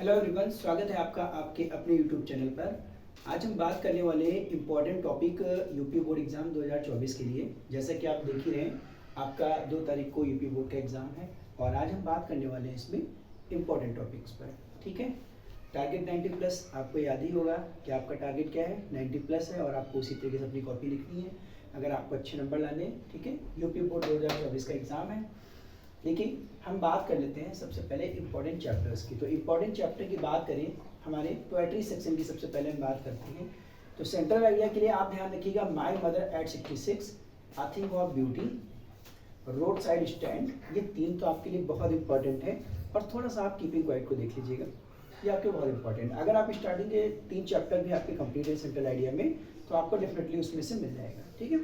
Hello everyone, स्वागत है आपका आपके अपने यूट्यूब चैनल पर। आज हम बात करने वाले हैं important topic UP board exam 2024 के लिए। जैसा कि आप देख ही रहे हैं, आपका 2 तारीख को यूपी बोर्ड का एग्ज़ाम है और आज हम बात करने वाले हैं इसमें इम्पॉर्टेंट टॉपिक्स पर। ठीक है, टारगेट 90 प्लस आपको याद ही होगा कि आपका टारगेट क्या है, 90 प्लस है और आपको उसी तरीके से अपनी कॉपी लिखनी है अगर आपको अच्छे नंबर लाने हैं। ठीक है, यूपी बोर्ड 2024 का एग्ज़ाम है। देखिए, हम बात कर लेते हैं सबसे पहले इम्पोर्टेंट चैप्टर्स की। तो इम्पोर्टेंट चैप्टर की बात करें, हमारे पोएट्री सेक्शन की सबसे पहले हम बात करते हैं। तो सेंट्रल आइडिया के लिए आप ध्यान रखिएगा, my mother eight 66, I think of beauty, road side stand, ये 3 तो आपके लिए बहुत इंपॉर्टेंट है। और थोड़ा सा आप कीपिंग क्वाइट को देख लीजिएगा, ये आपके बहुत इंपॉर्टेंट है। अगर आप स्टार्टिंग के 3 चैप्टर भी आपके कंप्लीट है सेंट्रल आइडिया में, तो आपको डेफिनेटली उसमें से मिल जाएगा। ठीक है,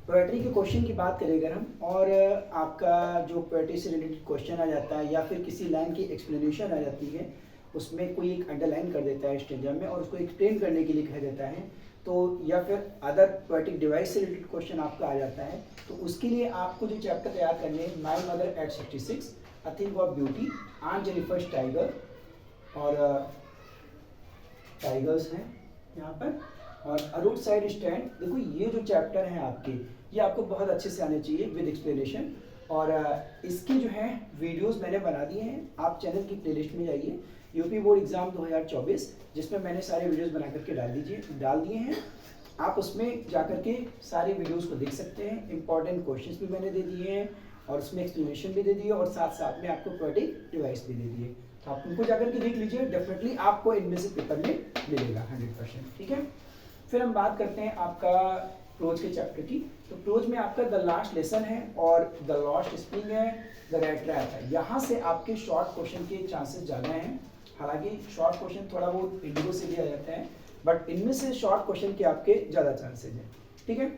पोएट्री के क्वेश्चन की बात करें अगर हम, और आपका जो पोएट्री से रिलेटेड क्वेश्चन आ जाता है या फिर किसी लाइन की एक्सप्लेनेशन आ जाती है, उसमें कोई एक अंडरलाइन कर देता है स्टेंजा में और उसको एक्सप्लेन करने के लिए कहा जाता है, तो या फिर अदर पोएटिक डिवाइस से रिलेटेड क्वेश्चन आपका आ जाता है, तो उसके लिए आपको जो चैप्टर तैयार करने हैं, my mother eight 66, I think of beauty, on Jennifer's tiger, और टाइगर्स हैं यहाँ पर, और रोड साइड स्टैंड। देखो, ये जो चैप्टर हैं आपके, ये आपको बहुत अच्छे से आने चाहिए विद एक्सप्लेनेशन। और इसके जो है वीडियोस मैंने बना दिए हैं, आप चैनल की प्लेलिस्ट में जाइए, यूपी बोर्ड एग्जाम 2024, जिसमें मैंने सारे वीडियोस बना करके डाल दिए हैं। आप उसमें जाकर के सारे वीडियोस को देख सकते हैं। इंपॉर्टेंट क्वेश्चंस भी मैंने दे दिए हैं और उसमें एक्सप्लेनेशन भी दे दिए और साथ साथ में आपको पोएटिक डिवाइस भी दे दिए। तो आप उनको जाकर के देख लीजिए, डेफिनेटली आपको इनमें से पेपर में मिलेगा 100%। ठीक है, फिर हम बात करते हैं आपका प्रोज के चैप्टर की। तो प्रोज में आपका द लास्ट लेसन है और द लास्ट स्प्रिंग है, द रेड ट्रैप है। यहाँ से आपके शॉर्ट क्वेश्चन के चांसेस ज़्यादा हैं। हालांकि शॉर्ट क्वेश्चन थोड़ा बहुत इंडिगो से भी आ जाता है, बट इनमें से शॉर्ट क्वेश्चन के आपके ज़्यादा चांसेस हैं। ठीक है,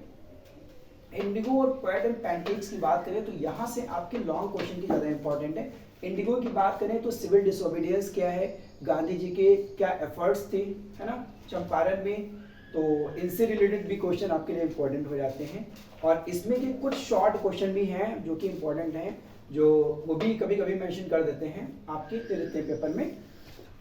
इंडिगो और पोएट एंड पैनकेक्स की बात करें तो यहाँ से आपके लॉन्ग क्वेश्चन की ज़्यादा इंपॉर्टेंट है। इंडिगो की बात करें तो सिविल डिसोबीडियंस क्या है, गांधी जी के क्या एफर्ट्स थे, है ना, चंपारण में, तो इनसे रिलेटेड भी क्वेश्चन आपके लिए इंपॉर्टेंट हो जाते हैं। और इसमें के कुछ शॉर्ट क्वेश्चन भी हैं जो कि इंपॉर्टेंट हैं, जो वो भी कभी कभी मेंशन कर देते हैं आपके रिटन पेपर में।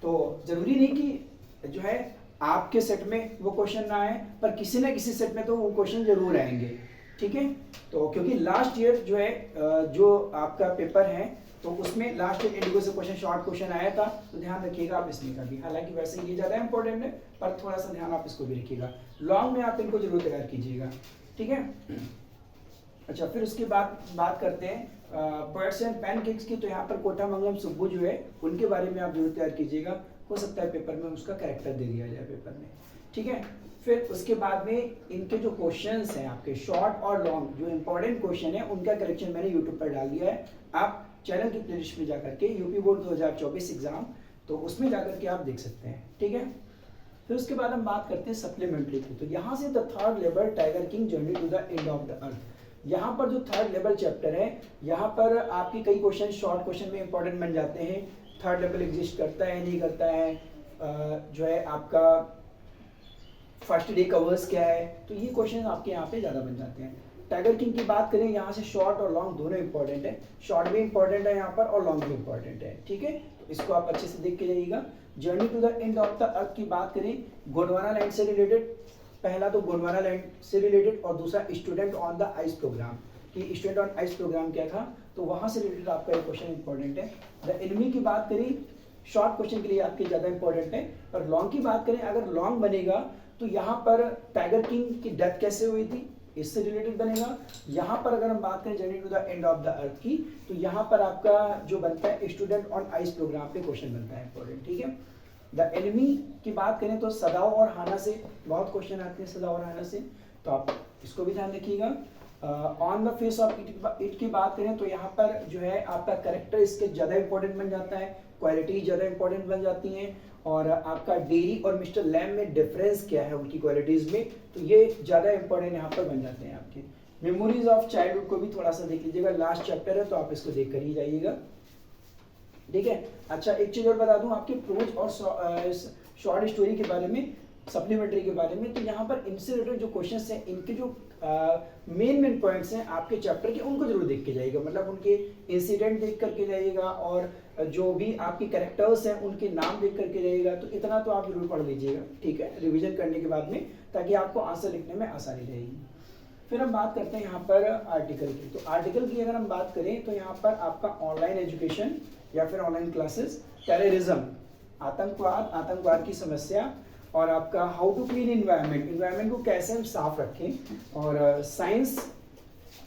तो जरूरी नहीं कि जो है आपके सेट में वो क्वेश्चन ना आए, पर किसी ना किसी सेट में तो वो क्वेश्चन जरूर आएंगे। ठीक है, तो क्योंकि लास्ट ईयर जो है जो आपका पेपर है, तो उसमें लास्ट ईयर इंडिगो से क्वेश्चन शॉर्ट क्वेश्चन आया था, तो ध्यान रखिएगा आप इसमें का भी। हालांकि वैसे ये ज़्यादा इंपॉर्टेंट है, पर थोड़ा सा ध्यान आप इसको भी रखिएगा। लॉन्ग में आप इनको जरूर तैयार कीजिएगा। ठीक है, अच्छा, फिर उसके बाद बात करते हैं पोएट्स एंड पैनकेक्स की। तो यहाँ पर कोटामंगलम सुब्बू जो है, उनके बारे में आप जरूर तैयार कीजिएगा। हो सकता है पेपर में उसका कैरेक्टर दे दिया जाए पेपर में। ठीक है, फिर उसके बाद में इनके जो क्वेश्चंस हैं आपके शॉर्ट और लॉन्ग, जो इंपॉर्टेंट क्वेश्चन है, उनका करेक्शन मैंने यूट्यूब पर डाल दिया है। आप चैनल की प्लेलिस्ट में जाकर के यूपी बोर्ड 2024 एग्जाम, तो उसमें जाकर के आप देख सकते हैं। ठीक है, फिर उसके बाद हम बात करते हैं सप्लीमेंट्री की। तो यहाँ से the third level tiger king journey to the end of the earth, यहाँ पर जो थर्ड लेवल चैप्टर है, यहाँ पर आपके कई क्वेश्चन शॉर्ट क्वेश्चन में इंपॉर्टेंट बन जाते हैं। थर्ड लेवल एग्जिस्ट करता है नहीं करता है, जो है आपका फर्स्ट डे कवर्स क्या है, तो ये क्वेश्चन आपके यहाँ पे ज़्यादा बन जाते हैं। टाइगर किंग की बात करें, यहाँ से शॉर्ट और लॉन्ग दोनों इंपॉर्टेंट है। शॉर्ट भी इंपॉर्टेंट है यहाँ पर और लॉन्ग भी इंपॉर्टेंट है। ठीक है, तो इसको आप अच्छे से देख के जाइएगा। Journey to the end of the earth की बात करें, गोंडवाना लैंड से रिलेटेड, पहला तो गोंडवाना लैंड से रिलेटेड और दूसरा student on the ice programme, कि स्टूडेंट ऑन आइस प्रोग्राम क्या था, तो वहाँ से रिलेटेड आपका एक क्वेश्चन इंपॉर्टेंट है। द एनिमी की बात करें, शॉर्ट क्वेश्चन के लिए आपके ज़्यादा इंपॉर्टेंट है। पर लॉन्ग की बात करें, अगर लॉन्ग बनेगा तो यहाँ पर टाइगर किंग की डेथ कैसे हुई थी, इससे रिलेटेड बनेगा। यहाँ पर अगर हम बात करें journey to the end of the earth की, तो यहाँ पर आपका जो बनता है स्टूडेंट ऑन आइस प्रोग्राम पे क्वेश्चन बनता है इंपॉर्टेंट। ठीक है, द एनिमी की बात करें तो सदाओ और हाना से बहुत क्वेश्चन आते हैं, सदाओ और हाना से, तो आप इसको भी ध्यान रखिएगा। On the face of it की बात करें तो यहाँ पर जो है आपका करेक्टर इसके ज़्यादा इंपॉर्टेंट बन जाता है, क्वालिटी ज़्यादा इंपॉर्टेंट बन जाती हैं, और आपका डेरी और मिस्टर लैम में डिफरेंस क्या है उनकी क्वालिटीज़ में, तो ये ज़्यादा इंपॉर्टेंट यहाँ पर बन जाते हैं आपके। मेमोरीज ऑफ चाइल्डहुड को भी थोड़ा सा देख लीजिएगा, लास्ट चैप्टर है तो आप इसको देख कर ही जाइएगा। ठीक है, अच्छा, एक चीज़ और बता दूं आपके प्रोज और शॉर्ट स्टोरी के बारे में। सप्लीमेंट्री के बारे में, तो यहाँ पर इनसे रिलेटेड जो क्वेश्चंस हैं, इनके जो मेन पॉइंट्स हैं आपके चैप्टर के, उनको जरूर देख के जाइएगा, मतलब उनके इंसिडेंट देख करके जाइएगा, और जो भी आपके कैरेक्टर्स हैं उनके नाम देख करके जाइएगा। तो इतना तो आप जरूर पढ़ लीजिएगा, ठीक है, रिविजन करने के बाद में, ताकि आपको आंसर लिखने में आसानी रहेगी। फिर हम बात करते हैं यहाँ पर आर्टिकल की। तो आर्टिकल की अगर हम बात करें तो यहाँ पर आपका ऑनलाइन एजुकेशन या फिर ऑनलाइन क्लासेस, टेररिज्म, आतंकवाद की समस्या, और आपका हाउ टू क्लीन इन्वायरमेंट को कैसे हम साफ रखें, और साइंस,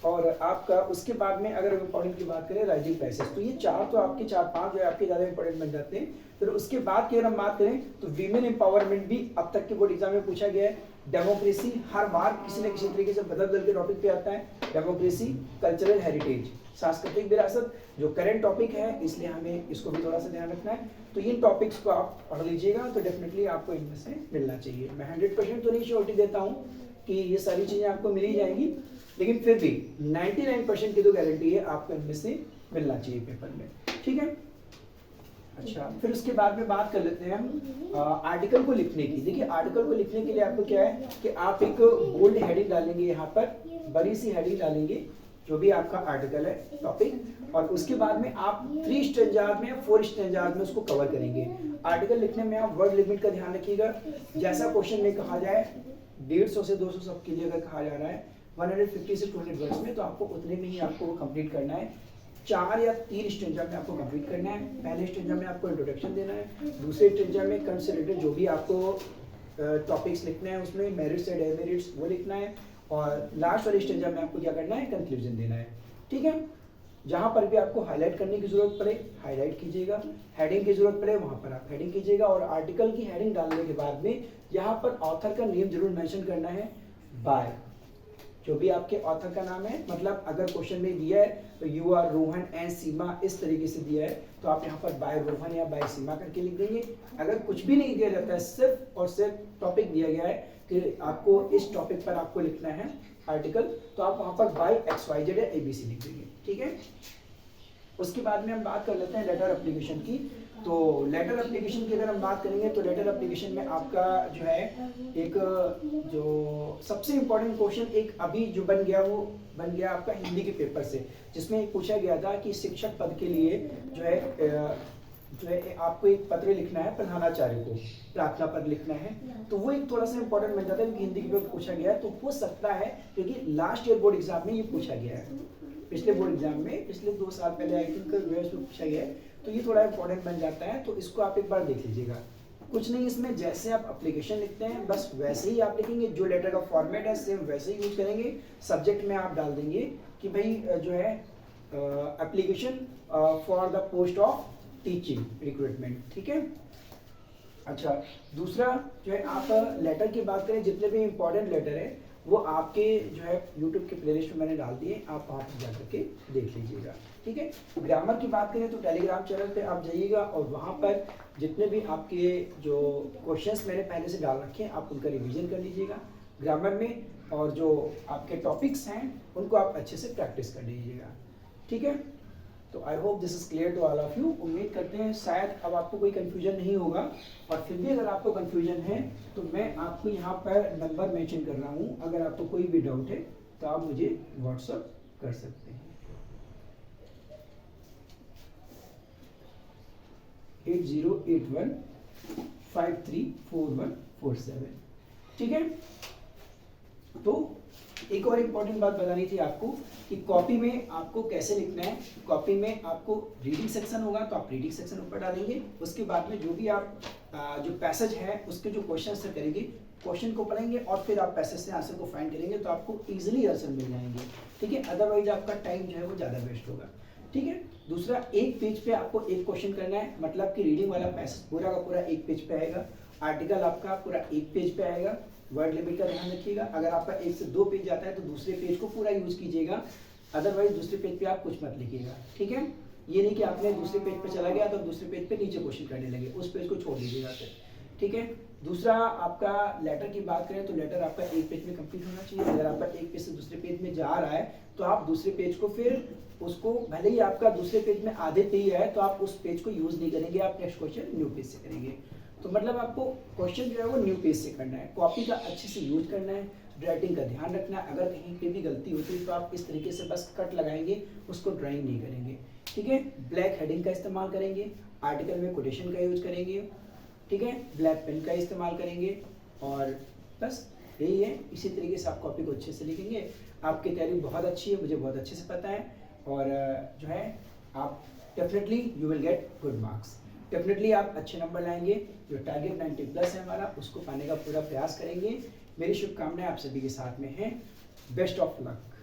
और आपका उसके बाद में अगर इम्पोर्टेंट की बात करें राइजिंग पैसेज। तो ये चार तो आपके 4-5 जो है आपके ज़्यादा इंपॉर्टेंट बन जाते हैं। फिर उसके बाद की अगर हम बात करें तो वीमेन एम्पावरमेंट भी अब तक के बोर्ड एग्जाम में पूछा गया है। डेमोक्रेसी हर बार किसी न किसी तरीके से बदल के टॉपिक पे आता है। डेमोक्रेसी, कल्चरल हेरिटेज, सांस्कृतिक विरासत, जो करंट टॉपिक है, इसलिए हमें इसको भी थोड़ा सा ध्यान रखना है। तो इन टॉपिक्स को आप पढ़ लीजिएगा, तो डेफिनेटली आपको इनमें से मिलना चाहिए। मैं 100% तो नहीं श्योरिटी देता हूँ कि ये सारी चीज़ें आपको मिल ही जाएंगी, लेकिन फिर भी 99% की तो गारंटी है आपको इनमें से मिलना चाहिए पेपर में, ठीक है। अच्छा, फिर उसके बाद में बात कर लेते हैं हम आर्टिकल को लिखने की। देखिए, आर्टिकल को लिखने के लिए आपको क्या है कि आप एक बोल्ड हेडिंग डालेंगे, यहाँ पर बड़ी सी हेडिंग डालेंगे, जो भी आपका आर्टिकल है, टॉपिक, और उसके बाद में आप 3 स्टैंजार्ड में या 4 स्टैंजार्ड में उसको कवर करेंगे। आर्टिकल लिखने में आप वर्ड लिमिट का ध्यान रखिएगा। जैसा क्वेश्चन में कहा जाए 150 से 200 शब्द के लिए अगर कहा जा रहा है 150 से 200 वर्ड्स में, तो आपको उतने में ही आपको कंप्लीट करना है। 4 या 3 स्टेंजा में आपको कंप्लीट करना है। पहले स्टेंजा में आपको इंट्रोडक्शन देना है, दूसरे स्टेंजा में कंसिडरेटेड जो भी आपको टॉपिक्स लिखने हैं उसमें मेरिट्स एंड डेमेरिट्स वो लिखना है, और लास्ट वाले स्टेंजा में आपको क्या करना है, कंक्लूजन देना है, ठीक है। जहाँ पर भी आपको हाईलाइट करने की जरूरत पड़े हाईलाइट कीजिएगा, हेडिंग की जरूरत पड़े वहाँ पर आप हेडिंग कीजिएगा, और आर्टिकल की हेडिंग डालने के बाद में यहाँ पर ऑथर का नेम जरूर मेंशन करना है, बाय, जो भी आपके ऑथर का नाम है। मतलब अगर क्वेश्चन में दिया है तो यू आर रोहन एंड सीमा इस तरीके से दिया है, तो आप यहाँ पर बाय रोहन या बाय सीमा करके लिख देंगे। अगर कुछ भी नहीं दिया जाता है, सिर्फ और सिर्फ टॉपिक दिया गया है कि आपको इस टॉपिक पर आपको लिखना है आर्टिकल, तो आप वहाँ पर बाय XYZ या ABC लिख देंगे, ठीक है। उसके बाद में हम बात कर लेते हैं लेटर एप्लीकेशन की। तो लेटर एप्लीकेशन की अगर हम बात करेंगे तो लेटर एप्लीकेशन में आपका जो है एक जो सबसे इम्पोर्टेंट क्वेश्चन एक अभी जो बन गया, वो बन गया आपका हिंदी के पेपर से, जिसमें पूछा गया था कि शिक्षक पद के लिए जो है आपको एक पत्र लिखना है प्रधानाचार्य को, प्रार्थना पत्र लिखना है। तो वो एक थोड़ा सा इंपॉर्टेंट बन जाता है क्योंकि हिंदी के पेपर पूछा गया है। तो हो सकता है क्योंकि लास्ट ईयर बोर्ड एग्जाम में ये पूछा गया है, पिछले बोर्ड एग्जाम में पिछले 2 साल पहले आई थिंक पूछा गया है, तो ये थोड़ा इंपॉर्टेंट बन जाता है। तो इसको आप एक बार देख लीजिएगा। कुछ नहीं, इसमें जैसे आप एप्लीकेशन लिखते हैं बस वैसे ही आप लिखेंगे, जो लेटर का फॉर्मेट है सेम वैसे ही यूज करेंगे। सब्जेक्ट में आप डाल देंगे कि भाई जो है application for the post of teaching recruitment, ठीक है। अच्छा, दूसरा जो है आप लेटर की बात करें, जितने भी इंपॉर्टेंट लेटर है वो आपके जो है यूट्यूब के प्लेलिस्ट में मैंने डाल दिए, आप वहाँ पर जाकर के देख लीजिएगा, ठीक है। ग्रामर की बात करें तो टेलीग्राम चैनल पे आप जाइएगा, और वहाँ पर जितने भी आपके जो क्वेश्चंस मैंने पहले से डाल रखे हैं आप उनका रिवीजन कर लीजिएगा ग्रामर में, और जो आपके टॉपिक्स हैं उनको आप अच्छे से प्रैक्टिस कर लीजिएगा, ठीक है। तो I hope this is clear to all of you. उम्मीद करते हैं शायद अब आपको कोई कंफ्यूजन नहीं होगा, और फिर भी अगर आपको कंफ्यूजन है तो मैं आपको यहाँ पर नंबर मेंशन कर रहा हूँ, अगर आपको कोई भी डाउट है तो आप मुझे व्हाट्सएप कर सकते हैं। 8081534147, ठीक है। तो एक और इम्पोर्टेंट बात बतानी थी आपको कि कॉपी में आपको कैसे लिखना है। कॉपी में आपको रीडिंग सेक्शन होगा तो आप रीडिंग सेक्शन ऊपर डालेंगे, उसके बाद में जो भी आप जो पैसेज है उसके जो क्वेश्चन से करेंगे, क्वेश्चन को पढ़ेंगे और फिर आप पैसेज से आंसर को फाइंड करेंगे, तो आपको इजीली आंसर मिल जाएंगे, ठीक है। अदरवाइज आपका टाइम जो है वो ज़्यादा वेस्ट होगा, ठीक है। दूसरा, एक पेज पे आपको एक क्वेश्चन करना है, मतलब कि रीडिंग वाला पैसेज पूरा का पूरा एक पेज पे आएगा, आर्टिकल आपका पूरा एक पेज पे आएगा। वर्ड लिमिट का ध्यान रखिएगा, अगर आपका 1 से 2 पेज जाता है तो दूसरे पेज को पूरा यूज कीजिएगा, अदरवाइज दूसरे पेज पे आप कुछ मत लिखिएगा, ठीक है। ये नहीं कि आपने दूसरे पेज पे चला गया तो दूसरे पेज पे नीचे क्वेश्चन करने लगे, उस पेज को छोड़ दीजिएगा फिर, ठीक है। दूसरा, आपका लेटर की बात करें तो लेटर आपका एक पेज में कंप्लीट होना चाहिए। अगर आपका एक पेज से दूसरे पेज में जा रहा है तो आप दूसरे पेज को फिर उसको, भले ही आपका दूसरे पेज में आधे पे ही है तो आप उस पेज को यूज नहीं करेंगे, आप नेक्स्ट क्वेश्चन न्यू पेज से करेंगे। तो मतलब आपको क्वेश्चन जो है वो न्यू पेज से करना है, कॉपी का अच्छे से यूज करना है, राइटिंग का ध्यान रखना है। अगर कहीं पे भी गलती होती है तो आप इस तरीके से बस कट लगाएंगे, उसको ड्राइंग नहीं करेंगे, ठीक है। ब्लैक हेडिंग का इस्तेमाल करेंगे, आर्टिकल में कोटेशन का यूज करेंगे, ठीक है, ब्लैक पेन का इस्तेमाल करेंगे, और बस यही है। इसी तरीके से आप कॉपी को अच्छे से लिखेंगे। आपकी तैयारी बहुत अच्छी है, मुझे बहुत अच्छे से पता है, और जो है आप definitely you will get good marks. Definitely आप अच्छे नंबर लाएंगे। जो टारगेट 90+ है हमारा, उसको पाने का पूरा प्रयास करेंगे। मेरी शुभकामनाएं आप सभी के साथ में हैं। Best of luck.